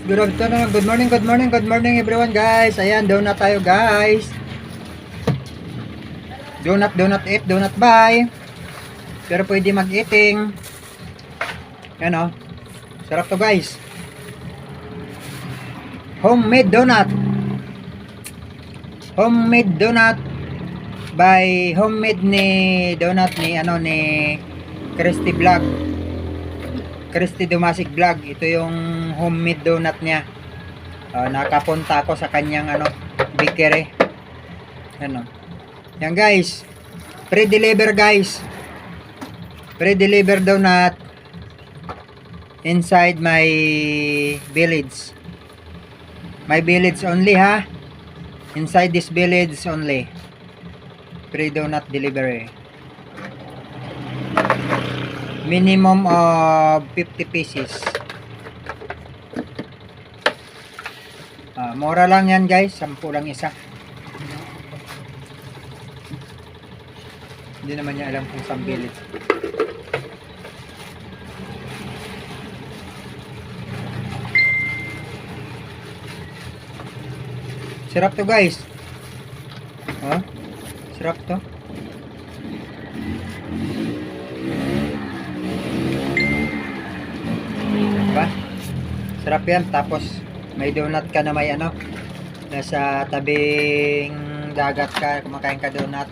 Good afternoon, good morning everyone guys. Ayan, donut tayo guys. Donut eat, donut buy. Pero pwede mag-eating. Yan o. Sarap to guys. Homemade donut. Homemade donut by homemade ni donut ni Christy Vlog. Christy Domasic Vlog. Ito yung homemade donut niya. Nakapunta ako sa kanyang bakery. Ano. Yan guys. Pre-deliver guys. Pre-deliver donut inside my village. My village only ha. Inside this village only. Pre-donut delivery. Minimum of 50 pieces. Mura lang yan guys. 10 lang isa. Hindi naman niya alam kung saan village. Sarap to guys. Sarap to. Diba? Sarap yan. Tapos may donut ka na may nasa tabing dagat ka, kumakain ka donut.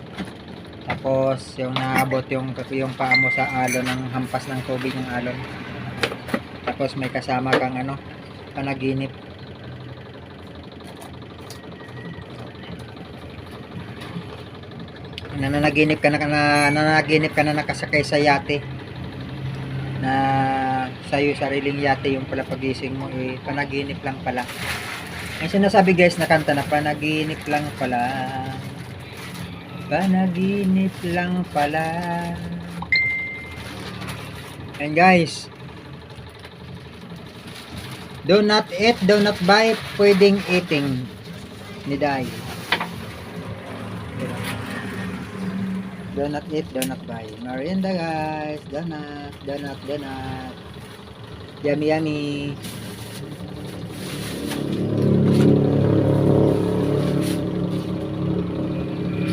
Tapos yung naabot yung paa mo sa alon ng hampas ng tubig ng alon. Tapos may kasama kang panaginip. Nananaginip ka na nakasakay sa yate. Na sa'yo sariling yate yung pala pagising mo panaginip lang pala. May sinasabi guys na kanta na panaginip lang pala. Panaginip lang pala. And guys, do not eat, do not buy, pwedeng eating ni Day. Do not eat, do not buy. Merienda guys, donut. Yummy.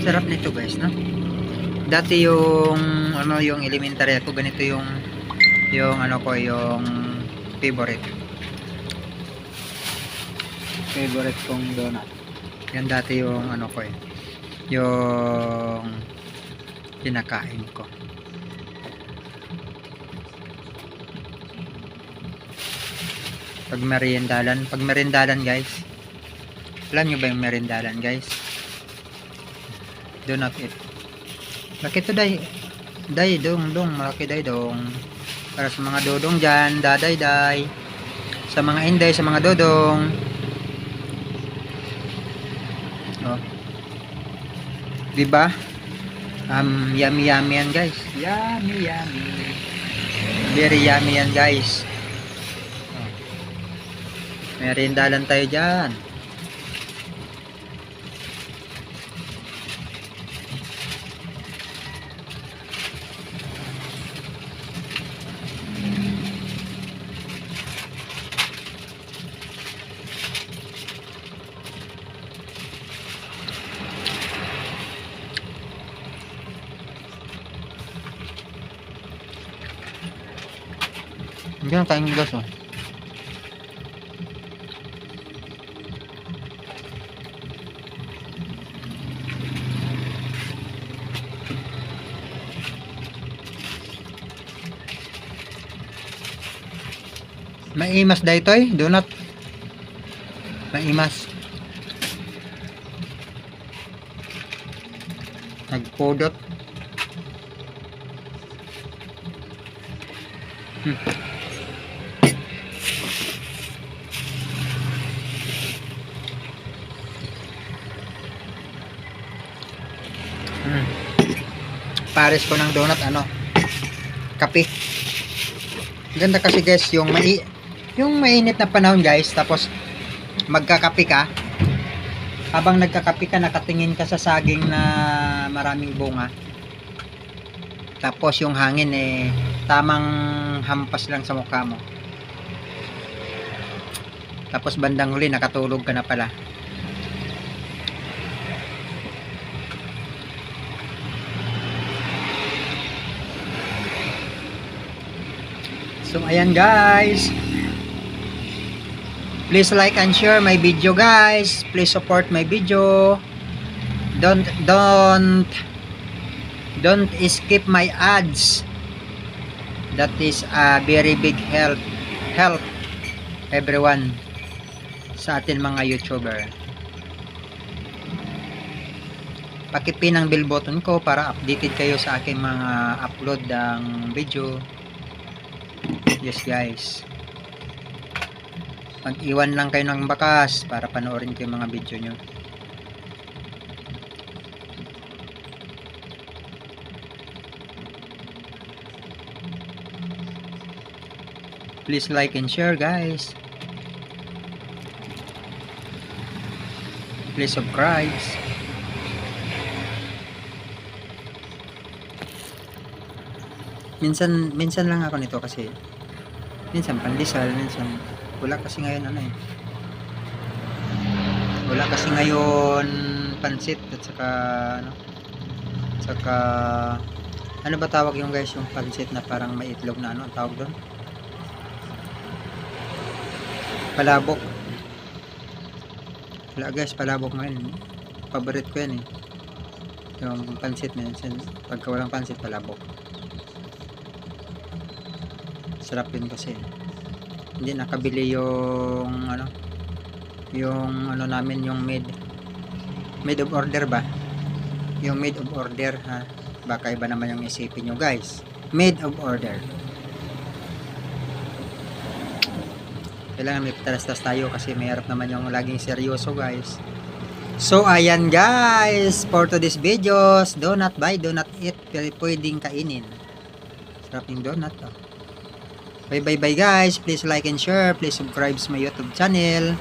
Sarap nito guys, no? Dati yung yung elementary ako, ganito yung favorite kong donut. Yan dati yung yung kinakain ko. Pag merindalan guys. Alam nyo ba yung merindalan guys? Do not eat. Laki to day dong malaki day dong. Para sa mga dodong dyan, daday. Sa mga inday, sa mga dodong. Diba? Yummy yan guys. Yummy. Very yummy yan guys. Merindalan tayo dyan. Diyan tayong gas Maimas daytoy, donut. Maimas. Nagpodot. Pares ko ng donut kape. Ganda kasi guys yung mainit na panahon guys, tapos magkakape ka. Habang nagkakape ka, nakatingin ka sa saging na maraming bunga. Tapos yung hangin tamang hampas lang sa mukha mo. Tapos bandang huli nakatulog ka na pala. So ayan guys, please like and share my video guys. Please support my video. Don't skip my ads. That is a very big help everyone sa atin mga YouTuber. Pakipin ang bell button ko para updated kayo sa aking mga upload ng video. Yes guys, mag-iwan lang kayo ng bakas para panoorin ko yung mga video nyo. Please like and share guys. Please subscribe. Minsan lang ako nito kasi minsan pandesal, minsan wala kasi ngayon wala kasi ngayon pansit at saka ano ba tawag yung guys, yung pansit na parang may itlog na ang tawag doon, palabok. Wala guys, palabok ngayon, favorite ko yan yung pansit. Minsan pagka walang pansit, palabok. Sarap yun kasi hindi nakabili yung namin, yung made of order ba, yung made of order ha, baka iba naman yung isipin nyo guys. Made of order, kailangan may talas-tas tayo kasi mayroon naman yung laging seryoso guys. So ayan guys, for today's videos, do not buy, do not eat, pwedeng kainin. Sarap yung donut Bye guys. Please like and share. Please subscribe sa my YouTube channel.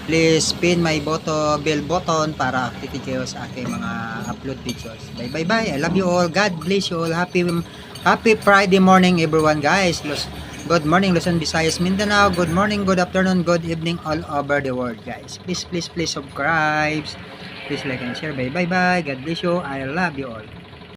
Please pin my bell button para updated kayo sa aking mga upload videos. Bye. I love you all. God bless you all. Happy Friday morning everyone guys. Good morning Luzon, Visayas, Mindanao. Good morning, good afternoon, good evening all over the world guys. Please subscribe. Please like and share. Bye. God bless you. I love you all.